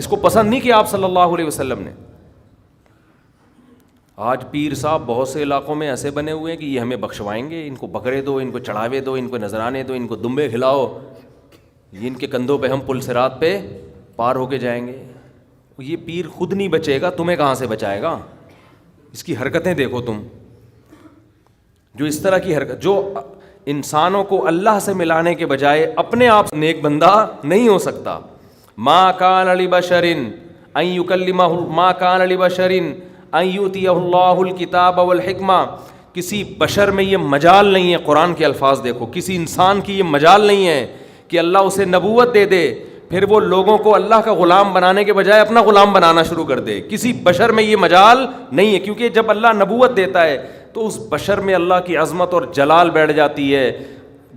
اس کو پسند نہیں کیا آپ صلی اللہ علیہ وسلم نے. آج پیر صاحب بہت سے علاقوں میں ایسے بنے ہوئے ہیں کہ یہ ہمیں بخشوائیں گے, ان کو بکرے دو, ان کو چڑھاوے دو, ان کو نذرانے دو, ان کو دمبے کھلاؤ, یہ ان کے کندھوں پہ ہم پل صراط پہ پار ہو کے جائیں گے. یہ پیر خود نہیں بچے گا, تمہیں کہاں سے بچائے گا؟ اس کی حرکتیں دیکھو تم, جو اس طرح کی حرکت, جو انسانوں کو اللہ سے ملانے کے بجائے اپنے آپ نیک بندہ نہیں ہو سکتا. ما کان لبشر ان یکلمہ, ما کان لبشر ان یؤتیہ اللہ الکتاب والحکمہ. کسی بشر میں یہ مجال نہیں ہے, قرآن کے الفاظ دیکھو, کسی انسان کی یہ مجال نہیں ہے کہ اللہ اسے نبوت دے دے پھر وہ لوگوں کو اللہ کا غلام بنانے کے بجائے اپنا غلام بنانا شروع کر دے. کسی بشر میں یہ مجال نہیں ہے, کیونکہ جب اللہ نبوت دیتا ہے تو اس بشر میں اللہ کی عظمت اور جلال بیٹھ جاتی ہے.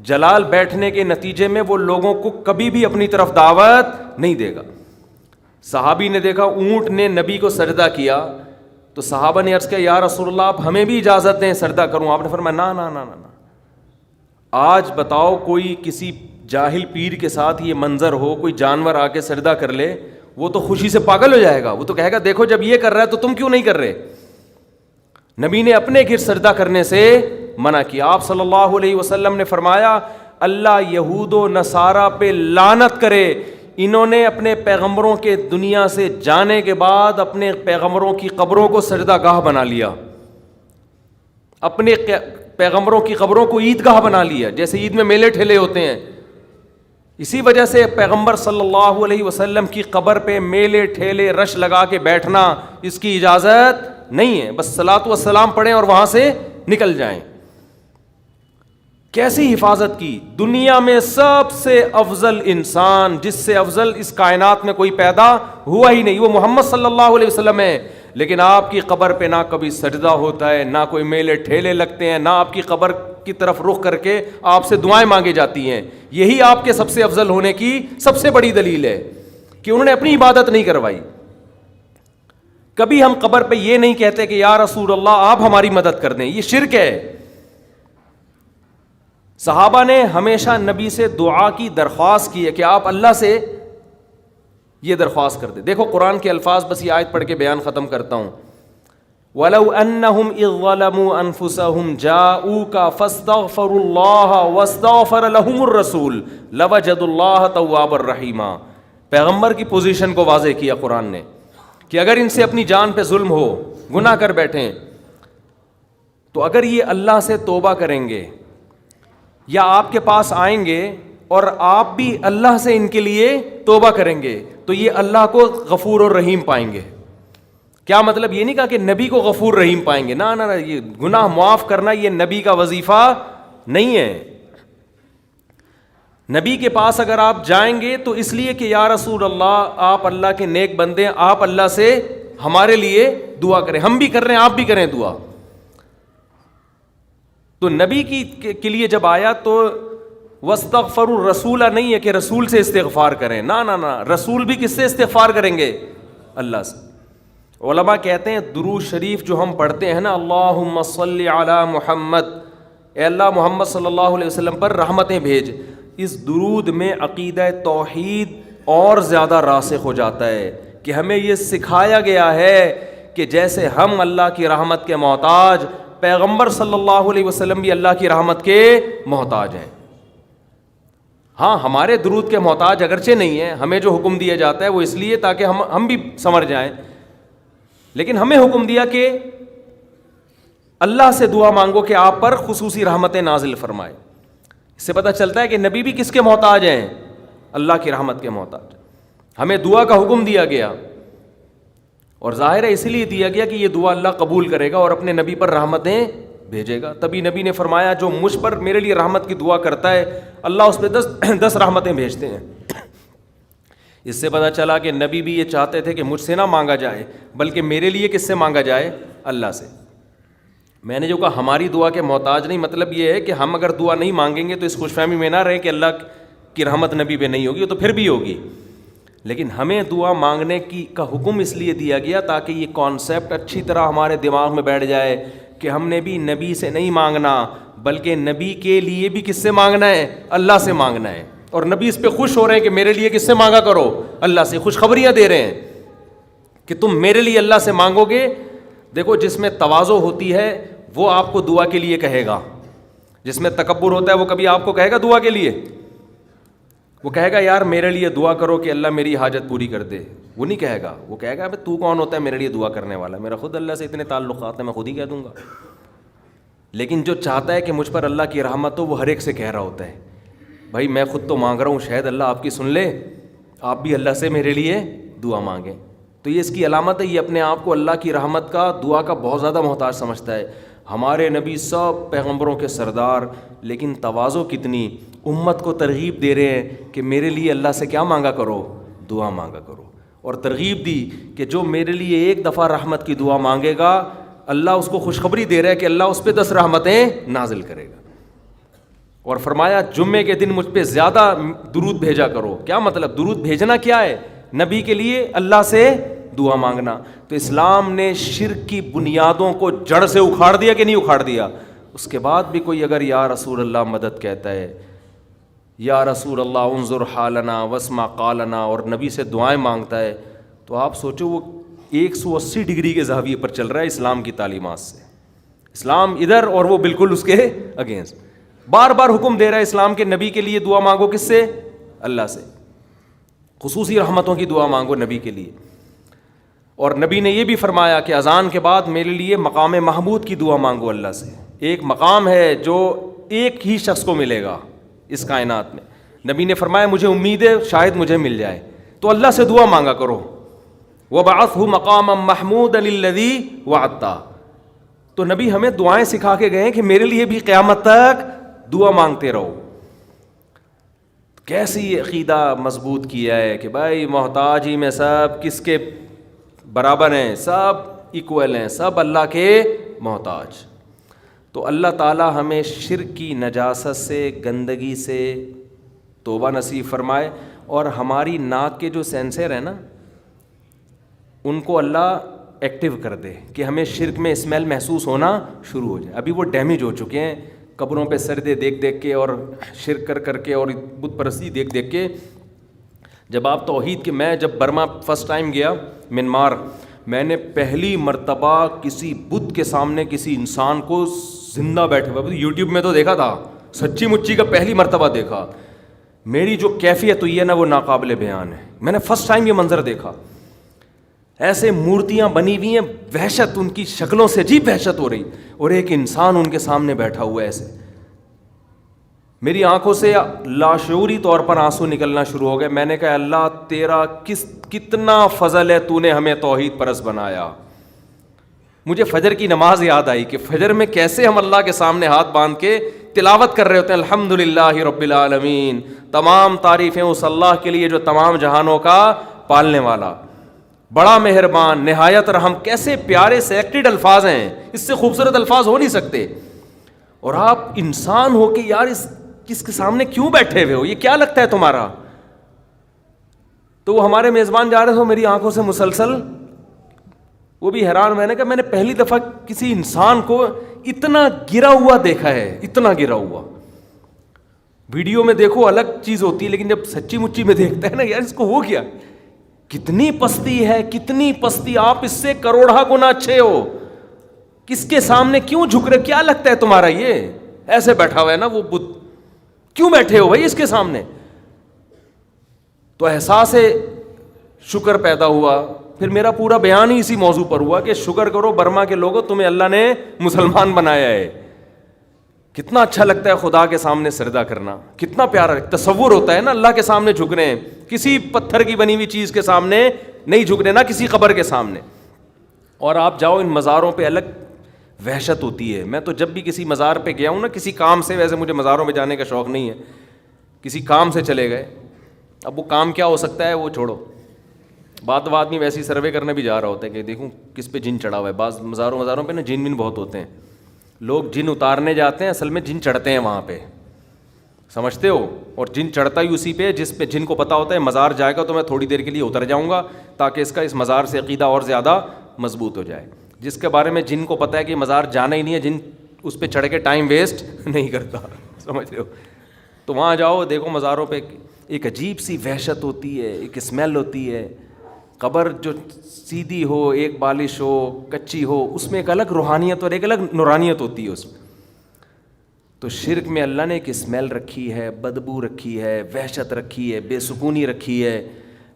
جلال بیٹھنے کے نتیجے میں وہ لوگوں کو کبھی بھی اپنی طرف دعوت نہیں دے گا. صحابی نے دیکھا اونٹ نے نبی کو سجدہ کیا تو صحابہ نے عرض کیا یا رسول اللہ آپ ہمیں بھی اجازت دیں سجدہ کروں. آپ نے فرمایا نا نا نا نا. آج بتاؤ کوئی کسی جاہل پیر کے ساتھ یہ منظر ہو, کوئی جانور آ کے سجدہ کر لے, وہ تو خوشی سے پاگل ہو جائے گا. وہ تو کہے گا دیکھو جب یہ کر رہا ہے تو تم کیوں نہیں کر رہے. نبی نے اپنے گر سجدہ کرنے سے منع کیا. آپ صلی اللہ علیہ وسلم نے فرمایا اللہ یہود و نصارہ پہ لعنت کرے, انہوں نے اپنے پیغمبروں کے دنیا سے جانے کے بعد اپنے پیغمبروں کی قبروں کو سجدہ گاہ بنا لیا, اپنے پیغمبروں کی قبروں کو عید گاہ بنا لیا, جیسے عید میں میلے ٹھیلے ہوتے ہیں. اسی وجہ سے پیغمبر صلی اللہ علیہ وسلم کی قبر پہ میلے ٹھیلے رش لگا کے بیٹھنا اس کی اجازت نہیں ہے. بس صلاۃ و سلام پڑھیں اور وہاں سے نکل جائیں. کیسی حفاظت کی. دنیا میں سب سے افضل انسان, جس سے افضل اس کائنات میں کوئی پیدا ہوا ہی نہیں, وہ محمد صلی اللہ علیہ وسلم ہے. لیکن آپ کی قبر پہ نہ کبھی سجدہ ہوتا ہے, نہ کوئی میلے ٹھیلے لگتے ہیں, نہ آپ کی قبر کی طرف رخ کر کے آپ سے دعائیں مانگی جاتی ہیں. یہی آپ کے سب سے افضل ہونے کی سب سے بڑی دلیل ہے کہ انہوں نے اپنی عبادت نہیں کروائی. کبھی ہم قبر پہ یہ نہیں کہتے کہ یا رسول اللہ آپ ہماری مدد کر دیں, یہ شرک ہے. صحابہ نے ہمیشہ نبی سے دعا کی درخواست کی ہے کہ آپ اللہ سے یہ درخواست کر دیں. دیکھو قرآن کے الفاظ, بس یہ آیت پڑھ کے بیان ختم کرتا ہوں. وَلَوْ أَنَّهُمْ إِذْ ظَلَمُوا أَنفُسَهُمْ جَاءُوكَ فَاسْتَغْفَرُوا اللَّهَ وَاسْتَغْفَرَ لَهُمُ الرَّسُولُ لَوَجَدُوا اللَّهَ تَوَّابًا رَحِيمًا. پیغمبر کی پوزیشن کو واضح کیا قرآن نے کہ اگر ان سے اپنی جان پہ ظلم ہو, گناہ کر بیٹھیں, تو اگر یہ اللہ سے توبہ کریں گے یا آپ کے پاس آئیں گے اور آپ بھی اللہ سے ان کے لیے توبہ کریں گے تو یہ اللہ کو غفور اور رحیم پائیں گے. کیا مطلب؟ یہ نہیں کہا کہ نبی کو غفور رحیم پائیں گے, نہ نہ, یہ گناہ معاف کرنا یہ نبی کا وظیفہ نہیں ہے. نبی کے پاس اگر آپ جائیں گے تو اس لیے کہ یا رسول اللہ آپ اللہ کے نیک بندے, آپ اللہ سے ہمارے لیے دعا کریں. ہم بھی کر رہے ہیں, آپ بھی کریں دعا. تو نبی کے لیے جب آیا تو وَاسْتَغْفَرُوا الرَّسُولَ نہیں ہے کہ رسول سے استغفار کریں, نہ نہ نہ, رسول بھی کس سے استغفار کریں گے؟ اللہ سے. علماء کہتے ہیں درود شریف جو ہم پڑھتے ہیں نا, اللہم صلی علی محمد, اے اللہ محمد صلی اللہ علیہ وسلم پر رحمتیں بھیج, اس درود میں عقیدہ توحید اور زیادہ راسخ ہو جاتا ہے کہ ہمیں یہ سکھایا گیا ہے کہ جیسے ہم اللہ کی رحمت کے محتاج, پیغمبر صلی اللہ علیہ وسلم بھی اللہ کی رحمت کے محتاج ہیں. ہاں ہمارے درود کے محتاج اگرچہ نہیں ہیں, ہمیں جو حکم دیا جاتا ہے وہ اس لیے تاکہ ہم بھی سمجھ جائیں, لیکن ہمیں حکم دیا کہ اللہ سے دعا مانگو کہ آپ پر خصوصی رحمتیں نازل فرمائے. اس سے پتہ چلتا ہے کہ نبی بھی کس کے محتاج ہیں؟ اللہ کی رحمت کے محتاج. ہمیں دعا کا حکم دیا گیا اور ظاہر ہے اس لیے دیا گیا کہ یہ دعا اللہ قبول کرے گا اور اپنے نبی پر رحمتیں بھیجے گا. تبھی نبی نے فرمایا جو مجھ پر میرے لیے رحمت کی دعا کرتا ہے اللہ اس پہ 10 رحمتیں بھیجتے ہیں. اس سے پتہ چلا کہ نبی بھی یہ چاہتے تھے کہ مجھ سے نہ مانگا جائے بلکہ میرے لیے کس سے مانگا جائے؟ اللہ سے. میں نے جو کہا ہماری دعا کے محتاج نہیں, مطلب یہ ہے کہ ہم اگر دعا نہیں مانگیں گے تو اس خوش فہمی میں نہ رہے کہ اللہ کی رحمت نبی پہ نہیں ہوگی, تو پھر بھی ہوگی. لیکن ہمیں دعا مانگنے کا حکم اس لیے دیا گیا تاکہ یہ کانسیپٹ اچھی طرح ہمارے دماغ میں بیٹھ جائے کہ ہم نے بھی نبی سے نہیں مانگنا بلکہ نبی کے لیے بھی کس سے مانگنا ہے؟ اللہ سے مانگنا ہے. اور نبی اس پہ خوش ہو رہے ہیں کہ میرے لیے کس سے مانگا کرو؟ اللہ سے. خوشخبریاں دے رہے ہیں کہ تم میرے لیے اللہ سے مانگو گے. دیکھو جس میں تواضع ہوتی ہے وہ آپ کو دعا کے لیے کہے گا, جس میں تکبر ہوتا ہے وہ کبھی آپ کو کہے گا دعا کے لیے؟ وہ کہے گا یار میرے لیے دعا کرو کہ اللہ میری حاجت پوری کر دے. وہ نہیں کہے گا. وہ کہے گا ابے تو کون ہوتا ہے میرے لیے دعا کرنے والا؟ میرا خود اللہ سے اتنے تعلقات ہیں, میں خود ہی کہہ دوں گا. لیکن جو چاہتا ہے کہ مجھ پر اللہ کی رحمت ہو وہ ہر ایک سے کہہ رہا ہوتا ہے بھائی میں خود تو مانگ رہا ہوں, شاید اللہ آپ کی سن لے, آپ بھی اللہ سے میرے لیے دعا مانگیں. تو یہ اس کی علامت ہے, یہ اپنے آپ کو اللہ کی رحمت کا, دعا کا بہت زیادہ محتاج سمجھتا ہے. ہمارے نبی سب پیغمبروں کے سردار, لیکن تواضع کتنی, امت کو ترغیب دے رہے ہیں کہ میرے لیے اللہ سے کیا مانگا کرو؟ دعا مانگا کرو. اور ترغیب دی کہ جو میرے لیے ایک دفعہ رحمت کی دعا مانگے گا اللہ اس کو خوشخبری دے رہا ہے کہ اللہ اس پہ 10 رحمتیں نازل کرے گا. اور فرمایا جمعے کے دن مجھ پہ زیادہ درود بھیجا کرو. کیا مطلب؟ درود بھیجنا کیا ہے؟ نبی کے لیے اللہ سے دعا مانگنا. تو اسلام نے شرک کی بنیادوں کو جڑ سے اکھاڑ دیا کہ نہیں اکھاڑ دیا؟ اس کے بعد بھی کوئی اگر یا رسول اللہ مدد کہتا ہے, یا رسول اللہ انظر حالنا واسمع قالنا, اور نبی سے دعائیں مانگتا ہے, تو آپ سوچو وہ 180 ڈگری کے زاویے پر چل رہا ہے اسلام کی تعلیمات سے. اسلام ادھر اور وہ بالکل اس کے اگینسٹ. بار بار حکم دے رہا ہے اسلام کے نبی کے لیے دعا مانگو. کس سے؟ اللہ سے. خصوصی رحمتوں کی دعا مانگو نبی کے لیے. اور نبی نے یہ بھی فرمایا کہ اذان کے بعد میرے لیے مقام محمود کی دعا مانگو اللہ سے. ایک مقام ہے جو ایک ہی شخص کو ملے گا اس کائنات میں. نبی نے فرمایا مجھے امید ہے شاید مجھے مل جائے, تو اللہ سے دعا مانگا کرو. وَبَعَثْهُ مَقَامًا مَحْمُودًا الَّذِي وَعَدتَّ. تو نبی ہمیں دعائیں سکھا کے گئے کہ میرے لیے بھی قیامت تک دعا مانگتے رہو. کیسی عقیدہ مضبوط کیا ہے کہ بھائی محتاج ہی میں سب کس کے برابر ہیں, سب ایکول ہیں, سب اللہ کے محتاج. تو اللہ تعالی ہمیں شرک کی نجاست سے, گندگی سے توبہ نصیب فرمائے, اور ہماری ناک کے جو سینسر ہیں نا ان کو اللہ ایکٹیو کر دے کہ ہمیں شرک میں اسمیل محسوس ہونا شروع ہو جائے. ابھی وہ ڈیمیج ہو چکے ہیں قبروں پہ سردے دیکھ دیکھ کے اور شرک کر کے اور بت پرستی دیکھ دیکھ کے. جب آپ توحید کے, میں جب برما فرسٹ ٹائم گیا منمار, میں نے پہلی مرتبہ کسی بت کے سامنے کسی انسان کو زندہ بیٹھے ہوئے, یوٹیوب میں تو دیکھا تھا, سچی مچی کا پہلی مرتبہ دیکھا. میری جو کیفیت ہوئی ہے نا وہ ناقابل بیان ہے. میں نے فرسٹ ٹائم یہ منظر دیکھا. ایسے مورتیاں بنی ہوئی ہیں, وحشت ان کی شکلوں سے عجیب وحشت ہو رہی, اور ایک انسان ان کے سامنے بیٹھا ہوا ہے ایسے. میری آنکھوں سے لاشعوری طور پر آنسو نکلنا شروع ہو گئے. میں نے کہا اللہ تیرا کتنا فضل ہے, تو نے ہمیں توحید پرست بنایا. مجھے فجر کی نماز یاد آئی کہ فجر میں کیسے ہم اللہ کے سامنے ہاتھ باندھ کے تلاوت کر رہے ہوتے ہیں, الحمدللہ رب العالمین, تمام تعریفیں اس اللہ کے لیے جو تمام جہانوں کا پالنے والا, بڑا مہربان, نہایت رحم. کیسے پیارے سلیکٹڈ الفاظ ہیں, اس سے خوبصورت الفاظ ہو نہیں سکتے. اور آپ انسان ہو کے یار اس کے سامنے کیوں بیٹھے ہوئے ہو, یہ کیا لگتا ہے تمہارا؟ تو وہ ہمارے میزبان جا رہے تھے, میری آنکھوں سے مسلسل وہ بھی حیران. میں نے کہا میں نے پہلی دفعہ کسی انسان کو اتنا گرا ہوا دیکھا ہے, اتنا گرا ہوا. ویڈیو میں دیکھو الگ چیز ہوتی ہے, لیکن جب سچی مچی میں دیکھتا ہے نا یار اس کو ہو گیا, کتنی پستی ہے, کتنی پستی. آپ اس سے کروڑا گنا اچھے ہو, کس کے سامنے کیوں جھک رہے؟ کیا لگتا ہے تمہارا یہ ایسے بیٹھا ہوا ہے نا وہ بت, کیوں بیٹھے ہو بھائی اس کے سامنے؟ تو احساس شکر پیدا ہوا. پھر میرا پورا بیان ہی اسی موضوع پر ہوا کہ شکر کرو برما کے لوگوں, تمہیں اللہ نے مسلمان بنایا ہے. کتنا اچھا لگتا ہے خدا کے سامنے سجدہ کرنا, کتنا پیارا تصور ہوتا ہے نا اللہ کے سامنے جھک رہے ہیں, کسی پتھر کی بنی ہوئی چیز کے سامنے نہیں جھک رہے, نہ کسی قبر کے سامنے. اور آپ جاؤ ان مزاروں پہ, الگ وحشت ہوتی ہے. میں تو جب بھی کسی مزار پہ گیا ہوں نا کسی کام سے, ویسے مجھے مزاروں میں جانے کا شوق نہیں ہے, کسی کام سے چلے گئے, اب وہ کام کیا ہو سکتا ہے وہ چھوڑو, بات آدمی ویسے ہی سروے کرنے بھی جا رہا ہوتا ہے کہ دیکھوں کس پہ جن چڑھا ہوا ہے. بعض مزاروں پہ نا جن بہت ہوتے ہیں, لوگ جن اتارنے جاتے ہیں, اصل میں جن چڑھتے ہیں وہاں پہ, سمجھتے ہو؟ اور جن چڑھتا ہی اسی پہ جس پہ جن کو پتہ ہوتا ہے مزار جائے گا تو میں تھوڑی دیر کے لیے اتر جاؤں گا تاکہ اس کا اس مزار سے عقیدہ اور زیادہ مضبوط ہو جائے. جس کے بارے میں جن کو پتہ ہے کہ مزار جانا ہی نہیں ہے, جن اس پہ چڑھ کے ٹائم ویسٹ نہیں کرتا, سمجھ رہے ہو؟ تو وہاں جاؤ دیکھو مزاروں پہ ایک عجیب سی وحشت ہوتی ہے, ایک اسمیل ہوتی ہے. قبر جو سیدھی ہو, ایک بالش ہو, کچی ہو, اس میں ایک الگ روحانیت اور ایک الگ نورانیت ہوتی ہے اس میں. تو شرک میں اللہ نے ایک اسمیل رکھی ہے, بدبو رکھی ہے, وحشت رکھی ہے, بے سکونی رکھی ہے.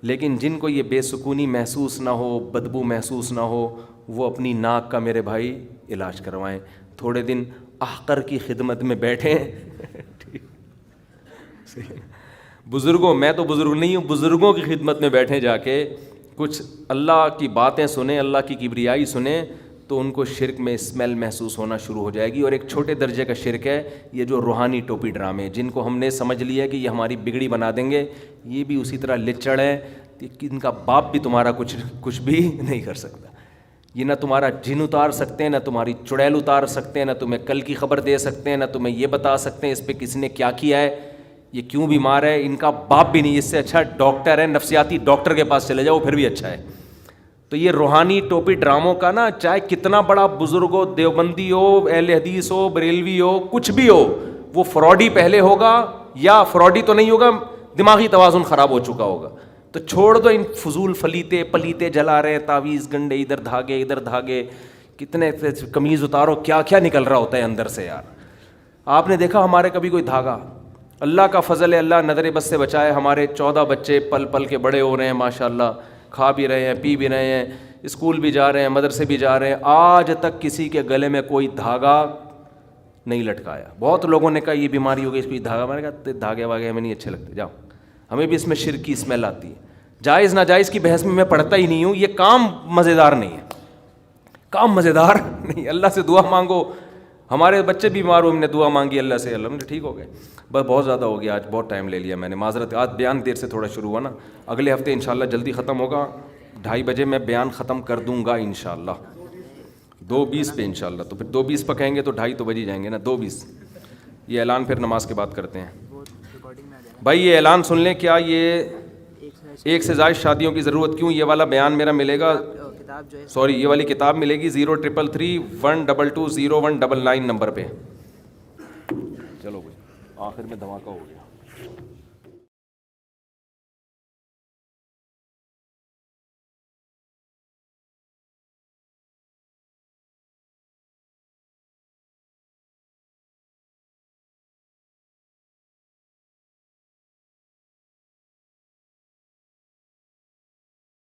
لیکن جن کو یہ بے سکونی محسوس نہ ہو, بدبو محسوس نہ ہو, وہ اپنی ناک کا میرے بھائی علاج کروائیں, تھوڑے دن احقر کی خدمت میں بیٹھیں. بزرگوں, میں تو بزرگ نہیں ہوں, بزرگوں کی خدمت میں بیٹھیں جا کے, کچھ اللہ کی باتیں سنیں, اللہ کی کبریائی سنیں, تو ان کو شرک میں اسمیل محسوس ہونا شروع ہو جائے گی. اور ایک چھوٹے درجے کا شرک ہے یہ جو روحانی ٹوپی ڈرامے, جن کو ہم نے سمجھ لیا کہ یہ ہماری بگڑی بنا دیں گے, یہ بھی اسی طرح لچڑ ہے کہ ان کا باپ بھی تمہارا کچھ بھی نہیں کر سکتا. یہ نہ تمہارا جن اتار سکتے ہیں, نہ تمہاری چڑیل اتار سکتے ہیں, نہ تمہیں کل کی خبر دے سکتے ہیں, نہ تمہیں یہ بتا سکتے ہیں اس پہ کس نے کیا کیا ہے, یہ کیوں بیمار ہے. ان کا باپ بھی نہیں, اس سے اچھا ڈاکٹر ہے, نفسیاتی ڈاکٹر کے پاس چلے جاؤ, پھر بھی اچھا ہے. تو یہ روحانی ٹوپی ڈراموں کا نا, چاہے کتنا بڑا بزرگ ہو, دیوبندی ہو, اہل حدیث ہو, بریلوی ہو, کچھ بھی ہو, وہ فراڈی پہلے ہوگا, یا فراڈی تو نہیں ہوگا, دماغی توازن خراب ہو چکا ہوگا. تو چھوڑ دو ان فضول پلیتے جلا رہے, تعویذ گنڈے, ادھر دھاگے, کتنے قمیض اتارو, کیا کیا نکل رہا ہوتا ہے اندر سے یار. آپ نے دیکھا ہمارے کبھی کوئی دھاگا؟ اللہ کا فضل ہے, اللہ نظر بد سے بچائے, ہمارے 14 بچے پل پل کے بڑے ہو رہے ہیں ماشاءاللہ, کھا بھی رہے ہیں, پی بھی رہے ہیں, اسکول بھی جا رہے ہیں, مدرسے بھی جا رہے ہیں. آج تک کسی کے گلے میں کوئی دھاگا نہیں لٹکایا. بہت لوگوں نے کہا یہ بیماری ہو گئی, اس کو دھاگا, میں نے کہا دھاگے واگے ہمیں نہیں اچھے لگتے, جاؤ. ہمیں بھی اس میں شرک کی اسمیل آتی ہے. جائز ناجائز کی بحث میں پڑھتا ہی نہیں ہوں, یہ کام مزیدار نہیں ہے, کام مزیدار نہیں. اللہ سے دعا مانگو. ہمارے بچے بیمار ہوئے, ہم نے دعا مانگی اللہ سے, اللہ نے ٹھیک ہو گئے. بس بہت زیادہ ہو گیا, آج بہت ٹائم لے لیا میں نے, معذرت. آج بیان دیر سے تھوڑا شروع ہوا نا, اگلے ہفتے انشاءاللہ جلدی ختم ہوگا, 2:30 بجے میں بیان ختم کر دوں گا انشاءاللہ, 2:20 پہ انشاءاللہ. تو پھر 2:20 پہ کہیں گے تو 2:30 تو بج ہی جائیں گے نا, 2:20. یہ اعلان پھر نماز کے بعد کرتے ہیں. بھائی یہ اعلان سن لیں, کیا یہ ایک سے زائد شادیوں کی ضرورت کیوں, یہ والا بیان میرا ملے گا, سوری یہ والی کتاب ملے گی 0333122019 نمبر پہ. چلو بھائی, آخر میں دھماکہ ہو گیا.